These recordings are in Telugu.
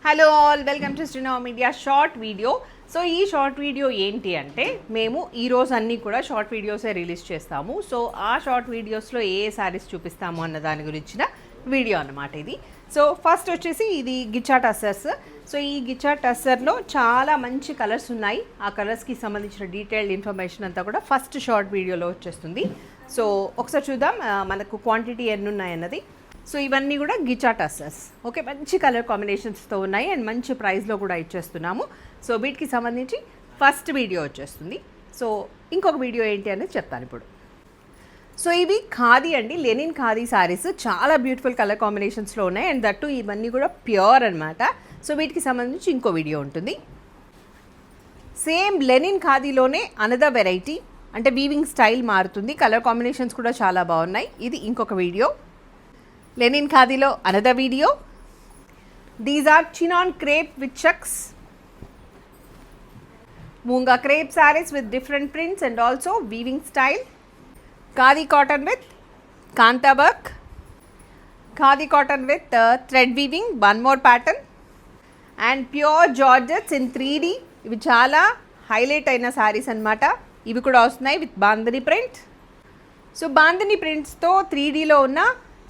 Hello all, welcome to Srinava media short video. So ఈ షార్ట్ వీడియో ఏంటి అంటే, మేము ఈరోజు అన్నీ కూడా షార్ట్ వీడియోసే రిలీజ్ చేస్తాము. సో ఆ షార్ట్ వీడియోస్లో ఏ శారీస్ చూపిస్తాము అన్న దాని గురించిన వీడియో అన్నమాట ఇది. సో ఫస్ట్ వచ్చేసి ఇది గిచ్చా టస్సర్స్. సో ఈ గిచ్చా టస్సర్లో చాలా మంచి కలర్స్ ఉన్నాయి. ఆ కలర్స్కి సంబంధించిన డీటెయిల్డ్ ఇన్ఫర్మేషన్ అంతా కూడా ఫస్ట్ షార్ట్ వీడియోలో వచ్చేస్తుంది. సో ఒకసారి చూద్దాం మనకు క్వాంటిటీ ఎన్ని ఉన్నాయన్నది. సో ఇవన్నీ కూడా గిచ్చా టస్సర్స్. ఓకే, మంచి కలర్ కాంబినేషన్స్తో ఉన్నాయి అండ్ మంచి ప్రైస్లో కూడా ఇచ్చేస్తున్నాము. సో వీటికి సంబంధించి ఫస్ట్ వీడియో వచ్చేస్తుంది. సో ఇంకొక వీడియో ఏంటి అనేది చెప్తాను ఇప్పుడు. సో ఇవి ఖాదీ అండి, లెనిన్ ఖాదీ శారీస్. చాలా బ్యూటిఫుల్ కలర్ కాంబినేషన్స్లో ఉన్నాయి అండ్ దట్టు ఇవన్నీ కూడా ప్యూర్ అనమాట. సో వీటికి సంబంధించి ఇంకో వీడియో ఉంటుంది. సేమ్ లెనిన్ ఖాదీలోనే అనదర్ వెరైటీ, అంటే వీవింగ్ స్టైల్ మారుతుంది. కలర్ కాంబినేషన్స్ కూడా చాలా బాగున్నాయి. ఇది ఇంకొక వీడియో. లెనిన్ ఖాదీలో another video. These are chinon crepe with checks, moonga crepe sarees with different prints and also weaving style. Khadi cotton with kanta work, khadi cotton with thread weaving, one more pattern, and pure georgettes in 3D. ఇవి చాలా హైలైట్ అయిన శారీస్ అన్నమాట. ఇవి కూడా వస్తున్నాయి with bandhani print. So bandhani ప్రింట్స్తో 3Dలో ఉన్న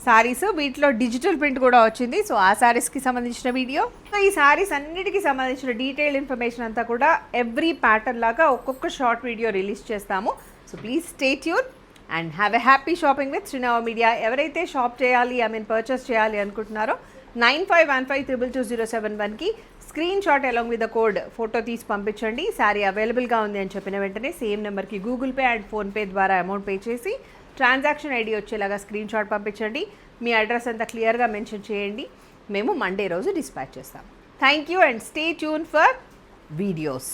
శారీస్, వీటిలో డిజిటల్ ప్రింట్ కూడా వచ్చింది. సో ఆ శారీస్కి సంబంధించిన వీడియో. సో ఈ శారీస్ అన్నిటికీ సంబంధించిన డీటెయిల్డ్ ఇన్ఫర్మేషన్ అంతా కూడా ఎవ్రీ ప్యాటర్న్ లాగా ఒక్కొక్క షార్ట్ వీడియో రిలీజ్ చేస్తాము. So please stay tuned and have a happy shopping with Srinava media. ఎవరైతే షాప్ చేయాలి, పర్చేస్ చేయాలి అనుకుంటున్నారో 9515222071కి screenshot along with the code photo తీసి పంపించండి. శారీ అవైలబుల్గా ఉంది అని చెప్పిన వెంటనే సేమ్ నెంబర్కి గూగుల్ పే అండ్ ఫోన్పే ద్వారా అమౌంట్ పే చేసి ట్రాన్సాక్షన్ ఐడి వచ్చేలాగా స్క్రీన్ షాట్ పంపించండి. మీ అడ్రస్ అంతా క్లియర్గా మెన్షన్ చేయండి. మేము మండే రోజు డిస్పాచ్ చేస్తాం. Thank you and stay tune for videos.